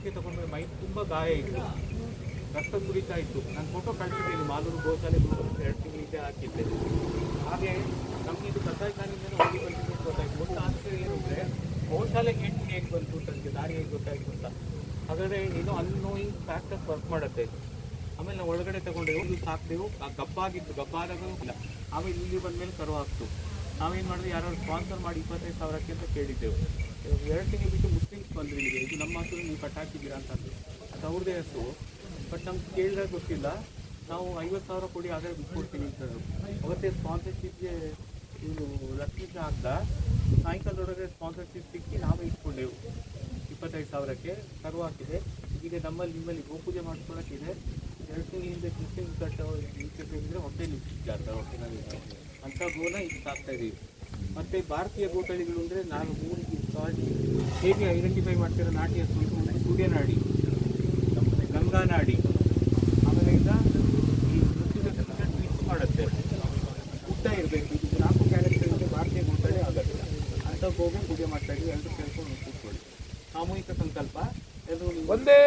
ಆರೈಕೆ ತಗೊಂಡ್ರೆ ಮೈ ತುಂಬ ಗಾಯ ಇತ್ತು, ರಕ್ತ ಸುರಿತಾ ಇತ್ತು. ನಾನು ಫೋಟೋ ಕಳಿಸಿದ್ದೀನಿ, ಮಾಲೂರು ಗೋಶಾಲೆ 2 ತಿಂಗಳಿಗೆ ಹಾಕಿದ್ದೆ. ಹಾಗೆ ನಮಗೆ ಇದು ಕಸಾಯಿಖಾನೆಯಿಂದಲೇ ಹೋಗಿ ಬಂದಿದ್ದು ಅಂತ ಗೊತ್ತಾಯಿತು. ಒಂದು ಆಶ್ಚರ್ಯ ಏನು ಅಂದರೆ ಗೋಶಾಲೆ ಗೇಟ್ ಹೇಗೆ ಬಂತು ನನಗೆ ದಾರಿ ಹೇಗೆ ಗೊತ್ತಾಯಿತು ಅಂತ. ಹಾಗಾದರೆ ಏನೋ ಅನ್ನೋಯಿಂಗ್ ಫ್ಯಾಕ್ಟರ್ಸ್ ವರ್ಕ್ ಮಾಡುತ್ತೆ. ಆಮೇಲೆ ನಾವು ಒಳಗಡೆ ತಗೊಂಡೆವು, ಇದು ಸಾಕ್ದೆವು, ಗಬ್ಬಾಗಿತ್ತು, ಗಬ್ಬಾದಾಗ ಇಲ್ಲ. ಆಮೇಲೆ ಇಲ್ಲಿ ಬಂದಮೇಲೆ ಕರು ಹಾಕ್ತು. ನಾವೇನು ಮಾಡಿದ್ವಿ, ಯಾರು ಸ್ಪಾನ್ಸರ್ ಮಾಡಿ 25,000ಕ್ಕೆ ಅಂತ ಕೇಳಿದ್ದೆವು. 2 ತಿಂಗಳು ಬಿಟ್ಟು ಮುಸ್ಲಿಮ್ಸ್ ಬಂದರು ಇಲ್ಲಿಗೆ, ಇದು ನಮ್ಮ ಹಸು ನೀವು ಕಟ್ಟಾಕಿದ್ದೀರಾ ಅಂತ ಅಂದರು. ಅದು ಅವ್ರದ್ದೇ ಹಸು, ಬಟ್ ನಮ್ಗೆ ಕೇಳಿದಾಗ ಗೊತ್ತಿಲ್ಲ. ನಾವು 50,000 ಕೊಡಿ ಆದರೆ ಬಿಟ್ಕೊಡ್ತೀನಿ ಅಂತಂದರು. ಅವತ್ತೇ ಸ್ಪಾನ್ಸರ್ಶಿಪ್ಗೆ ಇವನು ಲಕ್ಷ್ಮೀಶ ಹಾಕ್ದ. ಸಾಯಂಕಾಲದೊಳಗೆ ಸ್ಪಾನ್ಸರ್ಶಿಪ್ ಸಿಕ್ಕಿ ನಾವೇ ಇಟ್ಕೊಂಡೆವು 25,000ಕ್ಕೆ. ಕರು ಹಾಕಿದೆ. ಈಗ ನಮ್ಮಲ್ಲಿ ನಿಮ್ಮಲ್ಲಿ ಗೋಪೂಜೆ ಮಾಡಿಸ್ಕೊಳಕ್ಕಿದೆ. 2 ತಿಂಗಳಿಂದ ಕ್ರಿಶ್ಚಿಯನ್ ಕಟ್ಟ ಇದ್ರೆ ಹೊಟ್ಟೆಲಿ ಜಾಸ್ತಿ ಹೊಟ್ಟೆನಲ್ಲಿ ಅಂಥ ಗೋನ ಈಗ ಸಾಕ್ತಾ ಇದ್ದೀವಿ. ಮತ್ತು ಭಾರತೀಯ ಗೋತಳಿಗಳು ಅಂದರೆ ನಾನು ಊರಿಗೆ ಹೇಗೆ ಐಡೆಂಟಿಫೈ ಮಾಡ್ತಿರೋ ನಾಟಿ ಹಸು, ಸೂರ್ಯನಾಡಿ, ಗಂಗಾನಾಡಿ, ಆಮೇಲೆ ಈ ಮೃತ್ಯುದ ಮಿಕ್ಸ್ ಮಾಡುತ್ತೆ, ಉದ್ದ ಇರಬೇಕು. ಇದು 4 ಕ್ಯಾರೆಕ್ಟರ್ ಭಾರತೀಯ ಗೋತಳಿ ಆಗೋದಿಲ್ಲ. ಅಂಥ ಗೋಗು ಪೂಜೆ ಮಾಡ್ತಾ ಇದ್ದೀವಿ. ಎಲ್ಲರೂ ಕೇಳ್ಕೊಂಡು ಕೂತ್ಕೊಳ್ಳಿ. ಸಾಮೂಹಿಕ ಸಂಕಲ್ಪ ಎಲ್ಲರೂ ಒಂದೇ